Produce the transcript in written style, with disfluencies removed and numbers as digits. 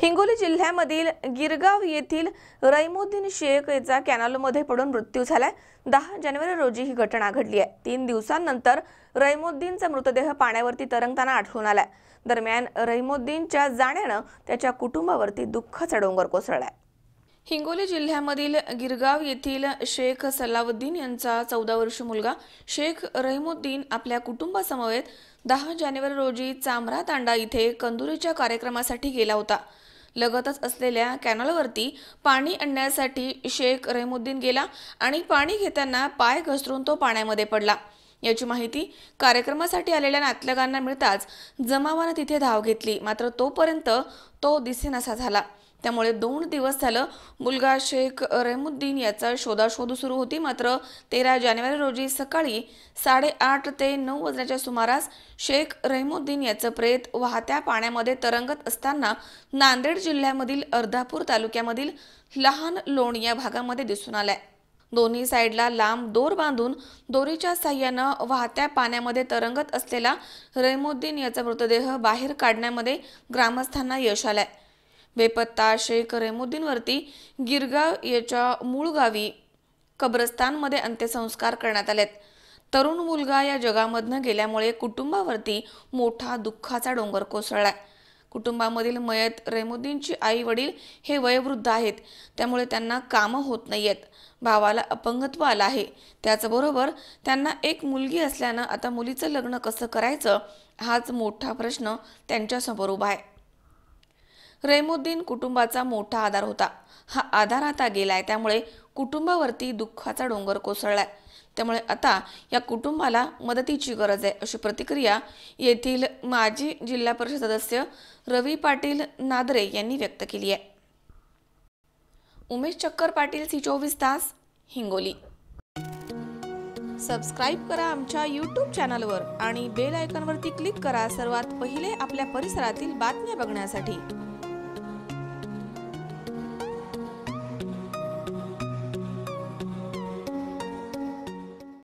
हिंगोली जिल्ह्यामधील गिरगाव येथील रहीमुद्दीन शेख याचा कॅनलमध्ये पडून मृत्यू झालाय। 10 जानेवारी रोजी ही घटना घडली आहे। 3 दिवसांनंतर रहीमुद्दीनचा मृतदेह पाण्यावरती तरंगताना आढळून आलाय। दरम्यान रहीमुद्दीनच्या जाण्याने त्याच्या कुटुंबावरती दुःखाचा डोंगर कोसळलाय। हिंगोली जिल्ह्यामधील गिरगाव येथील शेख सलाउद्दीन यांचा 14 वर्षीय मुलगा शेख रहीमुद्दीन आपल्या कुटुंबासमवेत 10 जानेवारी रोजी चामरा तांडा इथे कंदुरीच्या कार्यक्रमासाठी गेला होता। लगतच असलेल्या कॅनलवरती पाणी आणण्यासाठी शेख रहीमुद्दीन गेला आणि पाणी घेताना पाय घसरून तो पाण्यामध्ये पडला। याची माहिती कार्यक्रमासाठी आलेल्या नातलगांना मिळताच जमावाने तिथे धाव घेतली, मात्र तोपर्यंत तो दिसेनासा झाला। त्यामुळे 2 दिवस झालं मुलगा शेख रहीमुद्दीन याचा शोधाशोध सुरू होती। मात्र 13 जानेवारी रोजी सकाळी 8:30 ते 9 वाजण्याच्या सुमारास शेख रहीमुद्दीन याचं प्रेत वाहत्या पाण्यामध्ये तरंगत असताना नांदेड जिल्ह्यामधील अर्धापूर तालुक्यामधील लहान लोण या भागामध्ये दिसून आलंय। दोन्ही साइडला लांब दोर बांधून दोरीच्या साह्याने वाहत्या पाण्यामध्ये तरंगत असलेला रहीमुद्दीन याचा मृतदेह बाहेर काढण्यामध्ये ग्रामस्थांना यश आलंय। बेपत्ता शेख रहीमुद्दीन वरती गिरगाव याच्या मूळ गावी कब्रस्तानमध्ये अंत्यसंस्कार करण्यात आलेत। तरुण मुलगा या जगामधनं गेल्यामुळे कुटुंबावरती मोठा दुःखाचा डोंगर कोसळलाय। कुटुंबामधील मयत रहीमुद्दीनची आई वडील हे वयोवृद्ध आहेत, त्यामुळे त्यांना कामं होत नाहीयेत। भावाला अपंगत्व आलं आहे, त्याचबरोबर त्यांना एक मुलगी असल्यानं आता मुलीचं लग्न कसं करायचं हाच मोठा प्रश्न त्यांच्यासमोर उभा आहे। रहीमुद्दीन कुटुंबाचा मोठा आधार होता, हा आधार आता गेलाय, त्यामुळे कुटुंबावरती दुःखाचा डोंगर कोसळलाय। त्यामुळे आता या कुटुंबाला मदतीची गरज आहे, अशी प्रतिक्रिया येथील माजी जिल्हा परिषद सदस्य रवी पाटील नादरे यांनी व्यक्त केली आहे। उमेश चक्कर पाटील, C24 तास, हिंगोली। सबस्क्राइब करा आमच्या YouTube चॅनलवर आणि बेल आयकॉनवरती क्लिक करा सर्वात पहिले आपल्या परिसरातील बातम्या बघण्यासाठी।